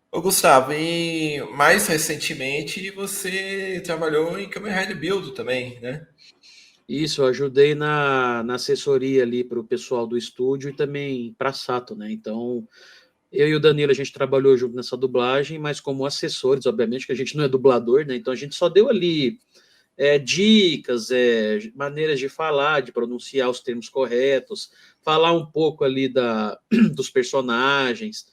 Ô Gustavo, e mais recentemente você trabalhou em Kamen Rider Build também, né? Isso, eu ajudei na assessoria ali para o pessoal do estúdio e também para a Sato, né? Então, eu e o Danilo, a gente trabalhou junto nessa dublagem, mas como assessores, obviamente, que a gente não é dublador, né? Então, a gente só deu ali dicas, maneiras de falar, de pronunciar os termos corretos, falar um pouco ali dos personagens,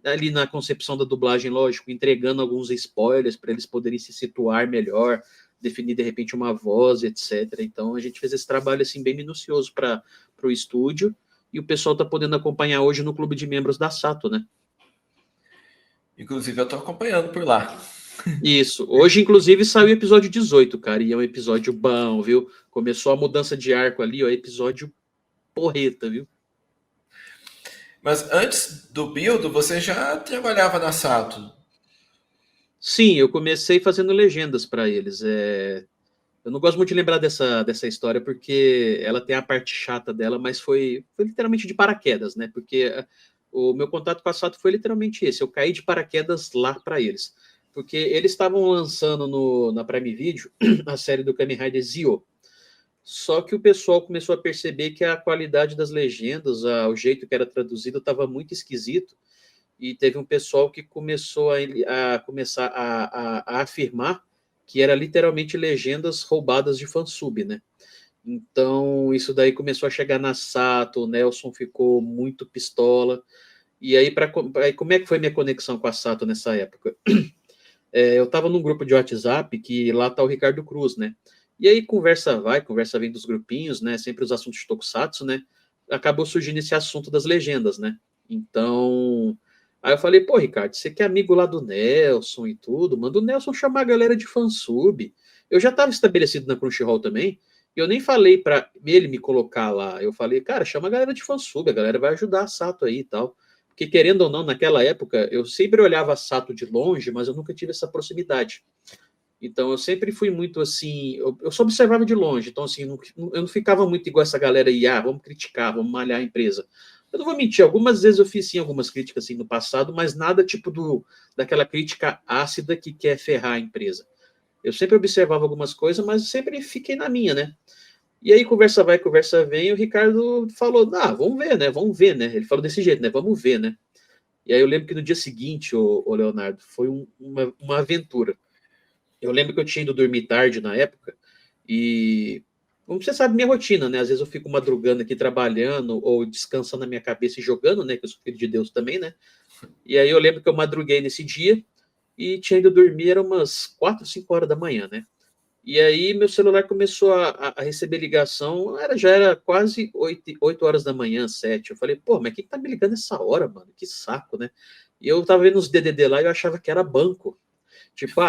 ali na concepção da dublagem, lógico, entregando alguns spoilers para eles poderem se situar melhor, definir de repente uma voz, etc. Então a gente fez esse trabalho assim bem minucioso para o estúdio e o pessoal está podendo acompanhar hoje no clube de membros da Sato, né? Inclusive eu tô acompanhando por lá. Isso. Hoje, inclusive, saiu o episódio 18, cara, e é um episódio bom, viu? Começou a mudança de arco ali, ó, episódio porreta, viu? Mas antes do Build, você já trabalhava na Sato. Sim, eu comecei fazendo legendas para eles. Eu não gosto muito de lembrar dessa história porque ela tem a parte chata dela, mas foi literalmente de paraquedas, né? Porque o meu contato com a Sato foi literalmente esse. Eu caí de paraquedas lá para eles. Porque eles estavam lançando na Prime Video a série do Kamen Rider Zio. Só que o pessoal começou a perceber que a qualidade das legendas, o jeito que era traduzido, estava muito esquisito. E teve um pessoal que começou a afirmar que era literalmente legendas roubadas de fansub, né? Então, isso daí começou a chegar na Sato, o Nelson ficou muito pistola. E aí, como é que foi minha conexão com a Sato nessa época? Eu estava num grupo de WhatsApp que lá tá o Ricardo Cruz, né? E aí, conversa vai, conversa vem dos grupinhos, né? Sempre os assuntos de Tokusatsu, né? Acabou surgindo esse assunto das legendas, né? Então, aí eu falei, pô, Ricardo, você que é amigo lá do Nelson e tudo, manda o Nelson chamar a galera de fansub. Eu já estava estabelecido na Crunchyroll também, e eu nem falei para ele me colocar lá. Eu falei, cara, chama a galera de fansub, a galera vai ajudar a Sato aí e tal. Porque, querendo ou não, naquela época, eu sempre olhava a Sato de longe, mas eu nunca tive essa proximidade. Então, eu sempre fui muito assim, eu só observava de longe. Então, assim, eu não ficava muito igual essa galera aí, vamos criticar, vamos malhar a empresa. Eu não vou mentir, algumas vezes eu fiz sim algumas críticas assim no passado, mas nada tipo daquela crítica ácida que quer ferrar a empresa. Eu sempre observava algumas coisas, mas sempre fiquei na minha, né? E aí, conversa vai, conversa vem, e o Ricardo falou, vamos ver, né? Vamos ver, né? Ele falou desse jeito, né? Vamos ver, né? E aí eu lembro que no dia seguinte, o Leonardo, foi uma aventura. Eu lembro que eu tinha ido dormir tarde na época e, como você sabe, minha rotina, né? Às vezes eu fico madrugando aqui trabalhando ou descansando a minha cabeça e jogando, né? Que eu sou filho de Deus também, né? E aí eu lembro que eu madruguei nesse dia e tinha ido dormir, era umas 4, 5 horas da manhã, né? E aí meu celular começou a receber ligação, já era quase 8 horas da manhã, 7. Eu falei, pô, mas quem que tá me ligando essa hora, mano? Que saco, né? E eu tava vendo os DDD lá e eu achava que era banco. Tipo,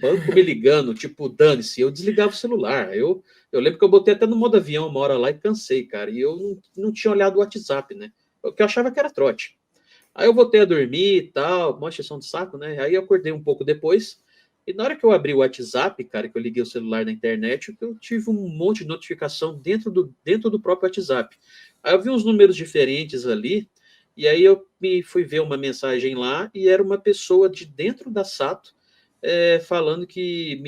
banco me ligando, tipo, dane-se. Eu desligava o celular. Eu lembro que eu botei até no modo avião uma hora lá e cansei, cara. E eu não tinha olhado o WhatsApp, né? O que eu achava que era trote. Aí eu voltei a dormir e tal, uma encheção de saco, né? Aí eu acordei um pouco depois. E na hora que eu abri o WhatsApp, cara, que eu liguei o celular na internet, eu tive um monte de notificação dentro do próprio WhatsApp. Aí eu vi uns números diferentes ali, e aí eu me fui ver uma mensagem lá, e era uma pessoa de dentro da Sato, falando que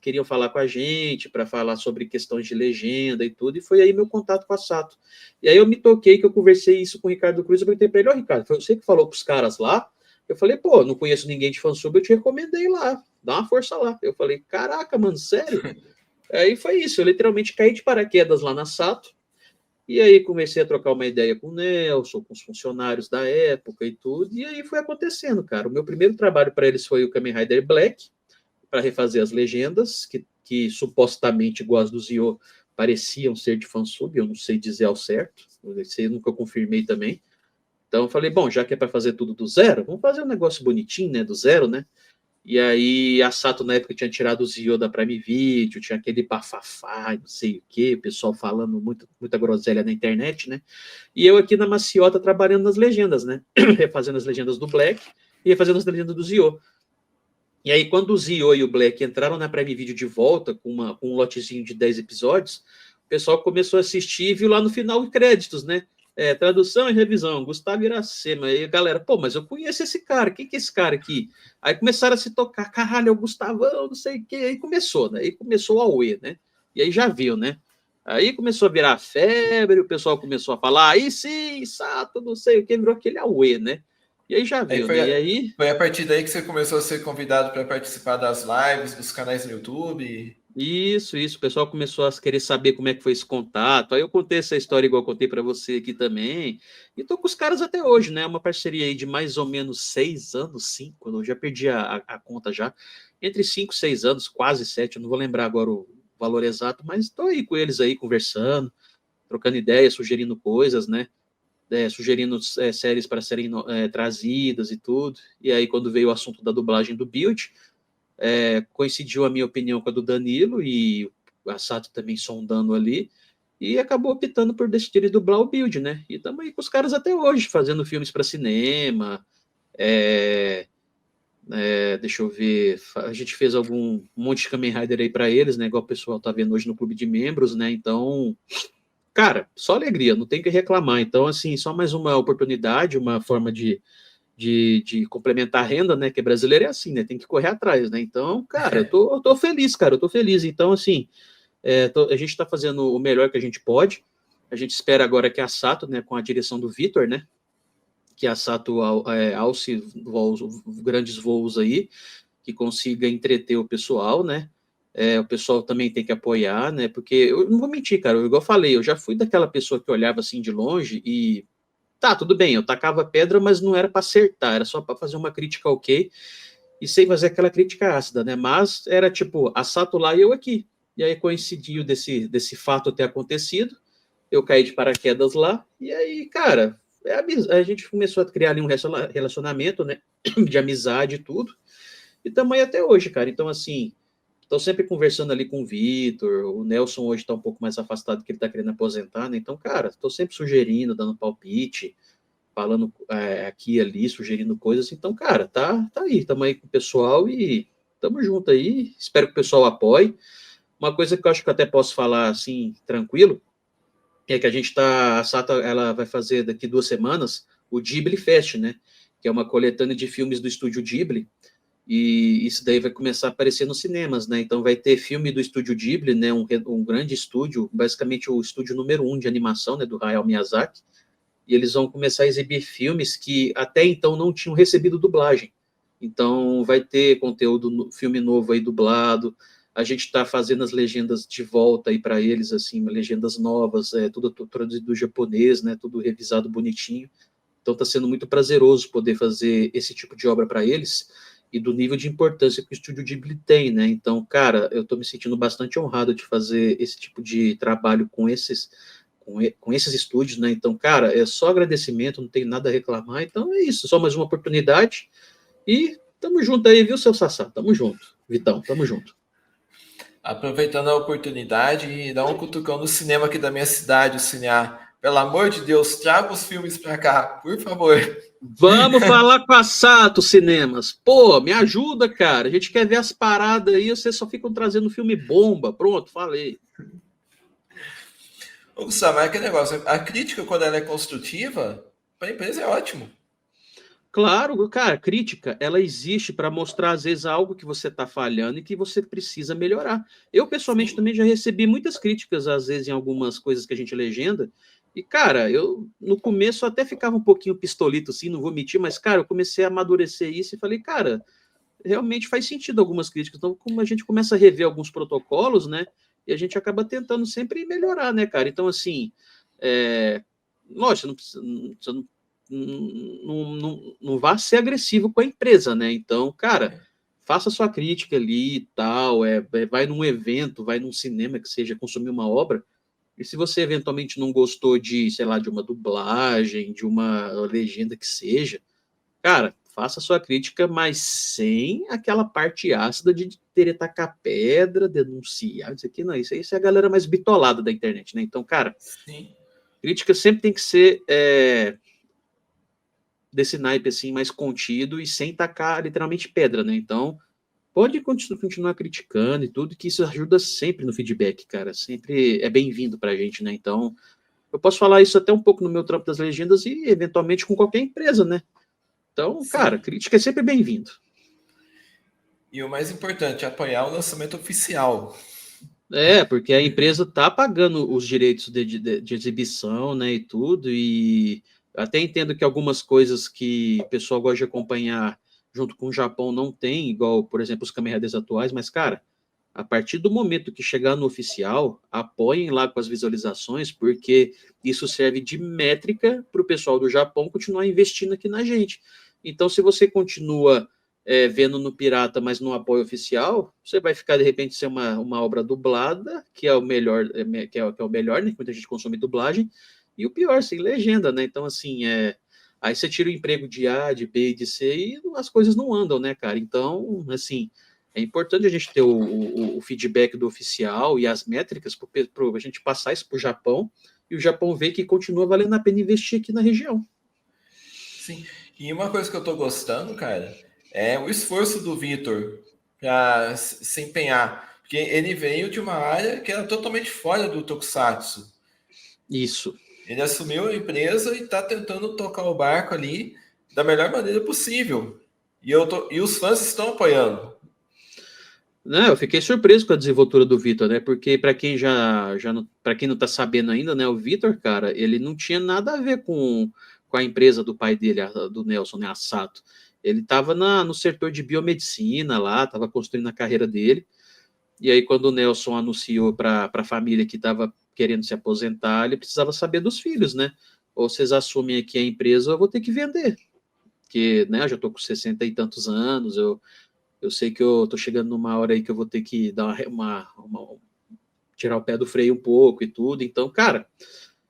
queriam falar com a gente para falar sobre questões de legenda e tudo, e foi aí meu contato com a Sato. E aí eu me toquei que eu conversei isso com o Ricardo Cruz, eu perguntei para ele, ó, Ricardo, foi você que falou com os caras lá? Eu falei, pô, não conheço ninguém de fansub, eu te recomendei lá, dá uma força lá. Eu falei, caraca, mano, sério? Aí foi isso, eu literalmente caí de paraquedas lá na Sato, e aí comecei a trocar uma ideia com o Nelson, com os funcionários da época e tudo, e aí foi acontecendo, cara. O meu primeiro trabalho para eles foi o Kamen Rider Black, para refazer as legendas, que supostamente, igual as do Zio, pareciam ser de fansub, eu não sei dizer ao certo, eu nunca confirmei também. Então eu falei, bom, já que é para fazer tudo do zero, vamos fazer um negócio bonitinho, né, do zero, né? E aí a Sato na época tinha tirado o Zio da Prime Video, tinha aquele bafafá, não sei o que, o pessoal falando muita groselha na internet, né? E eu aqui na Maciota trabalhando nas legendas, né? Refazendo as legendas do Black e refazendo as legendas do Zio. E aí, quando o Zio e o Black entraram na Prime Video de volta com um lotezinho de 10 episódios, o pessoal começou a assistir e viu lá no final os créditos, né? Tradução e revisão, Gustavo Iracema. Aí a galera, pô, mas eu conheço esse cara, quem que é esse cara aqui? Aí começaram a se tocar, caralho, é o Gustavão, não sei o quê. Aí começou, né? Aí começou o Aue, né? E aí já viu, né? Aí começou a virar febre, o pessoal começou a falar, aí sim, Sato, não sei o que, virou aquele Aue, né? E aí já Aí viu, né? E aí foi a partir daí que você começou a ser convidado para participar das lives, dos canais no YouTube. Isso. O pessoal começou a querer saber como é que foi esse contato. Aí eu contei essa história igual eu contei para você aqui também. E tô com os caras até hoje, né? Uma parceria aí de mais ou menos 6 anos, 5, eu já perdi a conta já. Entre 5 e 6 anos, quase 7, eu não vou lembrar agora o valor exato, mas estou aí com eles aí conversando, trocando ideias, sugerindo coisas, né? Sugerindo séries para serem trazidas e tudo. E aí, quando veio o assunto da dublagem do Build, coincidiu a minha opinião com a do Danilo e a Sato também sondando ali, e acabou optando por decidir dublar o Build, né? E estamos aí com os caras até hoje, fazendo filmes para cinema. É, deixa eu ver, a gente fez um monte de Kamen Rider aí para eles, né? Igual o pessoal tá vendo hoje no clube de membros, né? Então, cara, só alegria, não tem o que reclamar. Então, assim, só mais uma oportunidade, uma forma de complementar a renda, né? Que brasileiro é assim, né? Tem que correr atrás, né? Então, cara, eu tô feliz, cara, eu tô feliz. Então, assim, a gente está fazendo o melhor que a gente pode. A gente espera agora que a Sato, né, com a direção do Vitor, né? Que a Sato alce grandes voos aí, que consiga entreter o pessoal, né? O pessoal também tem que apoiar, né? Porque eu não vou mentir, cara, igual eu falei, eu já fui daquela pessoa que olhava assim de longe e tá, tudo bem, eu tacava pedra, mas não era para acertar, era só para fazer uma crítica ok, e sem fazer aquela crítica ácida, né? Mas era tipo, a Sato lá e eu aqui. E aí coincidiu desse fato ter acontecido, eu caí de paraquedas lá, e aí, cara, a gente começou a criar ali um relacionamento, né? De amizade e tudo, e estamos aí até hoje, cara. Então, assim, estou sempre conversando ali com o Vitor, o Nelson hoje está um pouco mais afastado, que ele está querendo aposentar, né? Então, cara, estou sempre sugerindo, dando palpite, falando aqui e ali, sugerindo coisas. Então, cara, tá aí, estamos aí com o pessoal e estamos junto aí. Espero que o pessoal apoie. Uma coisa que eu acho que eu até posso falar assim, tranquilo, é que a Sata, ela vai fazer daqui 2 semanas o Ghibli Fest, né? Que é uma coletânea de filmes do estúdio Ghibli. E isso daí vai começar a aparecer nos cinemas, né? Então vai ter filme do estúdio Ghibli, né? Um grande estúdio, basicamente o estúdio número 1 de animação, né? Do Hayao Miyazaki, e eles vão começar a exibir filmes que até então não tinham recebido dublagem. Então, vai ter conteúdo, filme novo aí dublado. A gente está fazendo as legendas de volta aí para eles, assim, legendas novas, tudo traduzido do japonês, né? Tudo revisado bonitinho. Então, está sendo muito prazeroso poder fazer esse tipo de obra para eles e do nível de importância que o Estúdio Ghibli tem, né? Então, cara, eu estou me sentindo bastante honrado de fazer esse tipo de trabalho com esses estúdios, né? Então, cara, é só agradecimento, não tem nada a reclamar. Então é isso, só mais uma oportunidade. E tamo junto aí, viu, seu Sassá? Tamo junto. Vitão, tamo junto. Aproveitando a oportunidade e dá um cutucão no cinema aqui da minha cidade, o Cinear. Pelo amor de Deus, traga os filmes pra cá, por favor. Vamos falar com a Sato Cinemas. Pô, me ajuda, cara. A gente quer ver as paradas aí, vocês só ficam trazendo filme bomba. Pronto, falei. Ô, Gustavo, mas é aquele negócio, a crítica, quando ela é construtiva, para a empresa é ótimo. Claro, cara, crítica, ela existe para mostrar, às vezes, algo que você está falhando e que você precisa melhorar. Eu, pessoalmente, Sim. também já recebi muitas críticas, às vezes, em algumas coisas que a gente legenda. E, cara, eu, no começo, até ficava um pouquinho pistolito, assim, não vou mentir, mas, cara, eu comecei a amadurecer isso e falei, cara, realmente faz sentido algumas críticas. Então, como a gente começa a rever alguns protocolos, né, e a gente acaba tentando sempre melhorar, né, cara? Então, assim, lógico, você não vá ser agressivo com a empresa, né? Então, cara, faça sua crítica ali e tal, vai num evento, vai num cinema que seja consumir uma obra, e se você eventualmente não gostou de, sei lá, de uma dublagem, de uma legenda que seja, cara, faça sua crítica, mas sem aquela parte ácida de querer tacar pedra, denunciar, isso aqui não, isso é a galera mais bitolada da internet, né? Então, cara, Sim. crítica sempre tem que ser desse naipe assim, mais contido e sem tacar literalmente pedra, né? Então, pode continuar criticando e tudo, que isso ajuda sempre no feedback, cara. Sempre é bem-vindo pra gente, né? Então, eu posso falar isso até um pouco no meu trampo das legendas e, eventualmente, com qualquer empresa, né? Então, cara, crítica é sempre bem-vindo. E o mais importante, apoiar o lançamento oficial. Porque a empresa tá pagando os direitos de exibição, né, e tudo, e até entendo que algumas coisas que o pessoal gosta de acompanhar junto com o Japão não tem, igual, por exemplo, os Kamen Riders atuais, mas, cara, a partir do momento que chegar no oficial, apoiem lá com as visualizações, porque isso serve de métrica para o pessoal do Japão continuar investindo aqui na gente. Então, se você continua vendo no pirata, mas no apoio oficial, você vai ficar, de repente, ser uma obra dublada, que é o melhor, que é o melhor, né? Que muita gente consome dublagem, e o pior, sem legenda, né? Então, assim, aí você tira o emprego de A, de B e de C, e as coisas não andam, né, cara? Então, assim, é importante a gente ter o feedback do oficial e as métricas para a gente passar isso para o Japão, e o Japão ver que continua valendo a pena investir aqui na região. Sim. E uma coisa que eu tô gostando, cara, é o esforço do Vitor para se empenhar. Porque ele veio de uma área que era totalmente fora do Tokusatsu. Isso. Ele assumiu a empresa e está tentando tocar o barco ali da melhor maneira possível. E os fãs estão apoiando. Não, eu fiquei surpreso com a desenvoltura do Vitor, né? Porque para quem para quem não tá sabendo ainda, né, o Vitor, cara, ele não tinha nada a ver com a empresa do pai dele, do Nelson, né, a Sato. Ele estava no setor de biomedicina lá, estava construindo a carreira dele. E aí, quando o Nelson anunciou para a família que estava querendo se aposentar, ele precisava saber dos filhos, né? Ou vocês assumem aqui a empresa, ou eu vou ter que vender. Porque, né, eu já estou com 60 e tantos anos, eu sei que eu tô chegando numa hora aí que eu vou ter que dar tirar o pé do freio um pouco e tudo. Então, cara,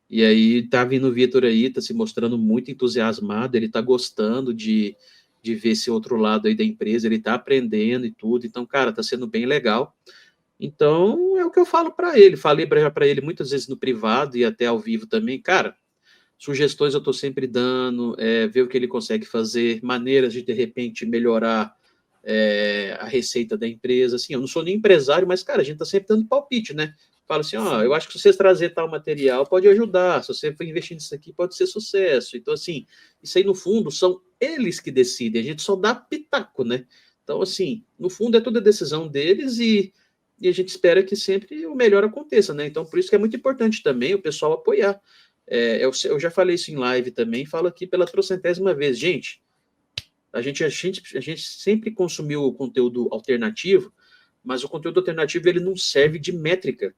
e aí tá vindo o Vitor aí, tá se mostrando muito entusiasmado, ele tá gostando de ver esse outro lado aí da empresa, ele tá aprendendo e tudo. Então, cara, tá sendo bem legal. Então, é o que eu falo para ele. Falei para ele muitas vezes no privado e até ao vivo também. Cara, sugestões eu tô sempre dando, ver o que ele consegue fazer, maneiras de repente melhorar a receita da empresa, assim, eu não sou nem empresário, mas, cara, a gente tá sempre dando palpite, né? Fala assim, ó, eu acho que se você trazer tal material pode ajudar, se você for investir nisso aqui pode ser sucesso. Então, assim, isso aí no fundo são eles que decidem, a gente só dá pitaco, né? Então, assim, no fundo é toda a decisão deles e a gente espera que sempre o melhor aconteça, né? Então, por isso que é muito importante também o pessoal apoiar. Eu já falei isso em live também, falo aqui pela trocentésima vez, gente. A gente sempre consumiu o conteúdo alternativo, mas o conteúdo alternativo ele não serve de métrica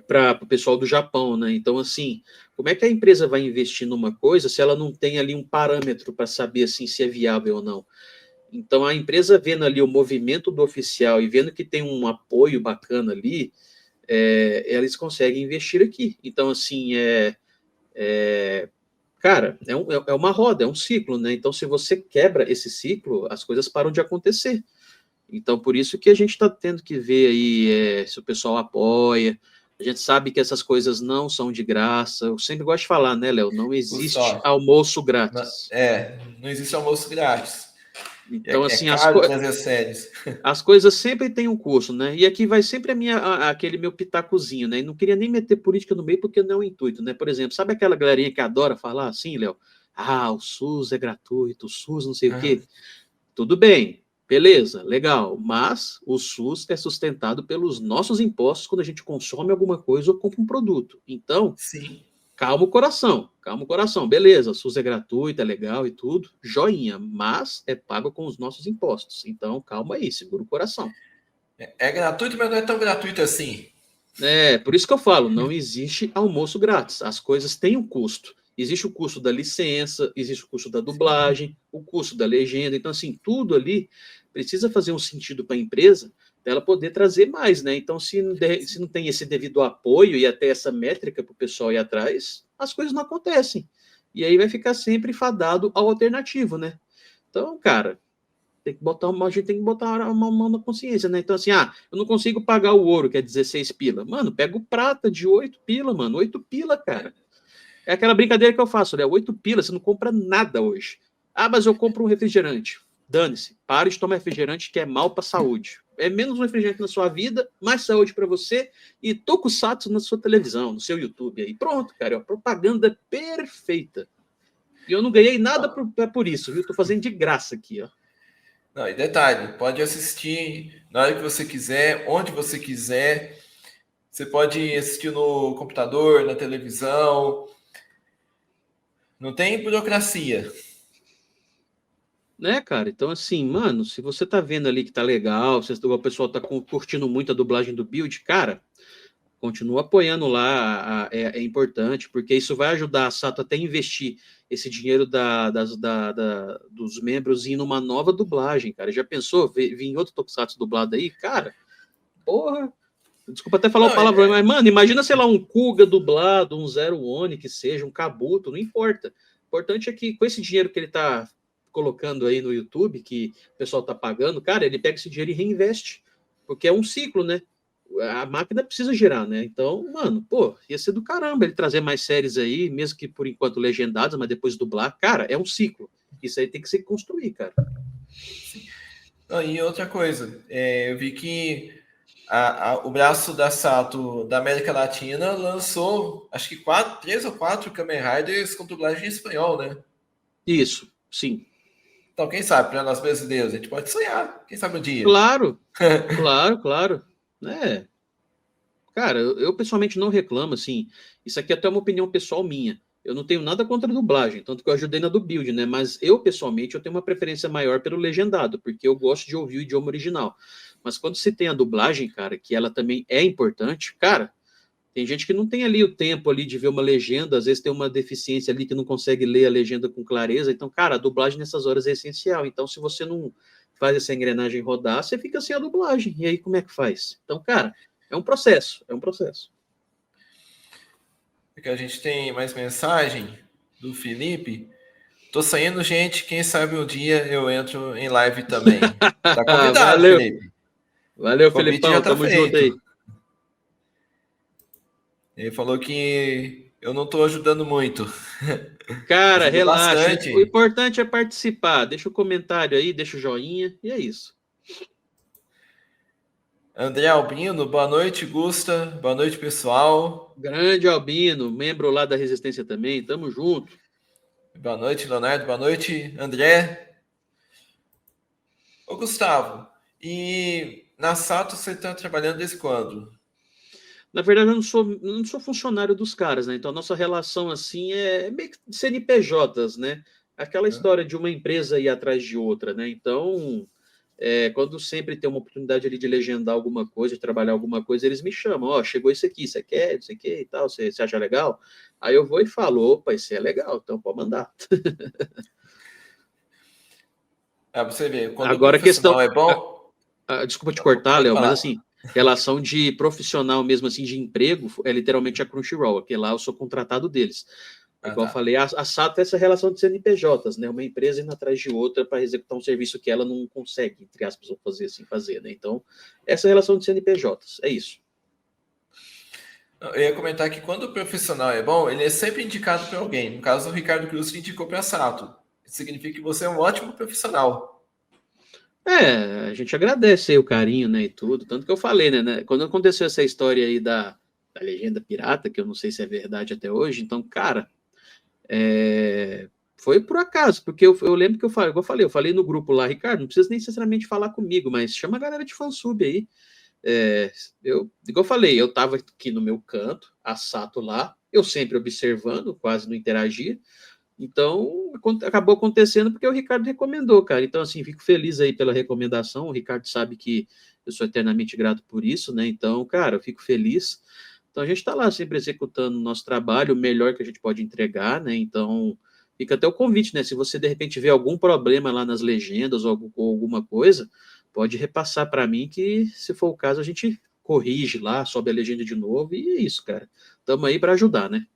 para o pessoal do Japão, né? Então, assim, como é que a empresa vai investir numa coisa se ela não tem ali um parâmetro para saber assim, se é viável ou não? Então, a empresa vendo ali o movimento do oficial e vendo que tem um apoio bacana ali, eles conseguem investir aqui. Então, assim, cara, é uma roda, é um ciclo, né? Então, se você quebra esse ciclo, as coisas param de acontecer. Então, por isso que a gente está tendo que ver aí se o pessoal apoia. A gente sabe que essas coisas não são de graça. Eu sempre gosto de falar, né, Léo? Não existe Só. almoço grátis. Não existe almoço grátis. Então, É assim, caro trazer séries. as coisas sempre têm um custo, né? E aqui vai sempre aquele meu pitacozinho, né? E não queria nem meter política no meio porque não é o intuito, né? Por exemplo, sabe aquela galerinha que adora falar assim, Léo? Ah, o SUS é gratuito, o SUS não sei o quê. Tudo bem, beleza, legal. Mas o SUS é sustentado pelos nossos impostos quando a gente consome alguma coisa ou compra um produto. Então, Sim. calma o coração, calma o coração. Beleza, o SUS é gratuito, é legal e tudo, joinha, mas é pago com os nossos impostos. Então, calma aí, segura o coração. É gratuito, mas não é tão gratuito assim. Por isso que eu falo, não existe almoço grátis. As coisas têm um custo. Existe o custo da licença, existe o custo da dublagem, o custo da legenda. Então, assim, tudo ali precisa fazer um sentido para a empresa para ela poder trazer mais, né? Então, se não tem esse devido apoio e até essa métrica para o pessoal ir atrás, as coisas não acontecem. E aí vai ficar sempre fadado ao alternativo, né? Então, cara, a gente tem que botar uma mão na consciência, né? Então, assim, eu não consigo pagar o ouro, que é 16 pila. Mano, pega o prata de 8 pila, mano. 8 pila, cara. É aquela brincadeira que eu faço, né? 8 pila, você não compra nada hoje. Mas eu compro um refrigerante. dane-se, pare de tomar refrigerante que é mal para a saúde. É menos um refrigerante na sua vida, mais saúde para você e tokusatsu na sua televisão, no seu YouTube aí. Pronto, cara, é uma propaganda perfeita. E eu não ganhei nada por isso, viu? Tô fazendo de graça aqui, ó. Não, e detalhe, pode assistir na hora que você quiser, onde você quiser. Você pode assistir no computador, na televisão. Não tem burocracia. Né, cara? Então, assim, mano, se você tá vendo ali que tá legal, se o pessoal tá curtindo muito a dublagem do Build, cara, continua apoiando lá, é importante, porque isso vai ajudar a Sato até a investir esse dinheiro dos membros em uma nova dublagem, cara. Já pensou vir outro Tokusatsu dublado aí? Cara, porra, desculpa até falar o Não, palavrão, mas, mano, imagina, sei lá, um Kuga dublado, um Zero One, que seja, um Kabuto, não importa. O importante é que com esse dinheiro que ele tá colocando aí no YouTube, que o pessoal tá pagando, cara, ele pega esse dinheiro e reinveste, porque é um ciclo, né? A máquina precisa girar, né? Então, mano, pô, ia ser do caramba ele trazer mais séries aí, mesmo que por enquanto legendadas, mas depois dublar. Cara, é um ciclo. Isso aí tem que se construir, cara. Não, e outra coisa, eu vi que o braço da Sato da América Latina lançou, acho que 3 ou 4 Kamen Riders com dublagem em espanhol, né? Isso, sim. Então, quem sabe, para nós brasileiros, a gente pode sonhar. Quem sabe um dia. Claro, claro. É, cara, eu pessoalmente não reclamo, assim, isso aqui é até uma opinião pessoal minha. Eu não tenho nada contra a dublagem, tanto que eu ajudei na do Build, né? Mas eu, pessoalmente, eu tenho uma preferência maior pelo legendado, porque eu gosto de ouvir o idioma original. Mas quando você tem a dublagem, cara, que ela também é importante, cara, tem gente que não tem ali o tempo ali de ver uma legenda, às vezes tem uma deficiência ali que não consegue ler a legenda com clareza. Então, cara, a dublagem nessas horas é essencial. Então, se você não faz essa engrenagem rodar, você fica sem a dublagem. E aí, como é que faz? Então, cara, é um processo, é um processo. Porque a gente tem mais mensagem do Felipe. Tô saindo, gente. Quem sabe um dia eu entro em live também. Tá convidado, Valeu, Felipe. valeu, O convite já Felipão, tá tamo junto aí. feito. Ele falou que eu não tô ajudando muito. Cara, Ajudo relaxa. O bastante. importante é participar. Deixa o comentário aí, deixa o joinha, e é isso. André Albino, boa noite, Gusta. Boa noite, pessoal. Grande Albino, membro lá da Resistência também, tamo junto. Boa noite, Leonardo. Boa noite, André. Ô, Gustavo, e na Sato você está trabalhando desde quando? Na verdade, eu não sou funcionário dos caras, né? Então, a nossa relação, assim, é meio que de CNPJs, né? Aquela Hã? história de uma empresa ir atrás de outra, né? Então, quando sempre tem uma oportunidade ali de legendar alguma coisa, de trabalhar alguma coisa, eles me chamam, ó, chegou isso aqui, você quer, isso aqui e tal, você acha legal? Aí eu vou e falo, opa, isso é legal, então pode mandar. Ah, você vê, quando o Agora, a questão, profissional é bom. desculpa te cortar, Pode Léo, mas falar. assim, relação de profissional mesmo assim, de emprego, é literalmente a Crunchyroll, que lá eu sou contratado deles. Ah, Igual eu tá. falei, a SATO é essa relação de CNPJs, né? Uma empresa indo atrás de outra para executar um serviço que ela não consegue, entre aspas, fazer assim, fazer, né? Então, essa relação de CNPJs, é isso. Eu ia comentar que quando o profissional é bom, ele é sempre indicado para alguém. No caso, o Ricardo Cruz que indicou para a Sato. Isso significa que você é um ótimo profissional. A gente agradece aí o carinho, né, e tudo. Tanto que eu falei, né, quando aconteceu essa história aí da legenda pirata, que eu não sei se é verdade até hoje, então, cara, foi por acaso, porque eu lembro que eu falei no grupo lá, Ricardo, não precisa nem necessariamente falar comigo, mas chama a galera de fansub aí. Igual eu falei, eu estava aqui no meu canto, a Sato lá, eu sempre observando, quase não interagia. Então, acabou acontecendo porque o Ricardo recomendou, cara. Então, assim, fico feliz aí pela recomendação. O Ricardo sabe que eu sou eternamente grato por isso, né? Então, cara, eu fico feliz. Então, a gente está lá sempre executando o nosso trabalho, o melhor que a gente pode entregar, né? Então, fica até o convite, né? Se você de repente vê algum problema lá nas legendas ou alguma coisa, pode repassar para mim que, se for o caso, a gente corrige lá, sobe a legenda de novo e é isso, cara. Estamos aí para ajudar, né?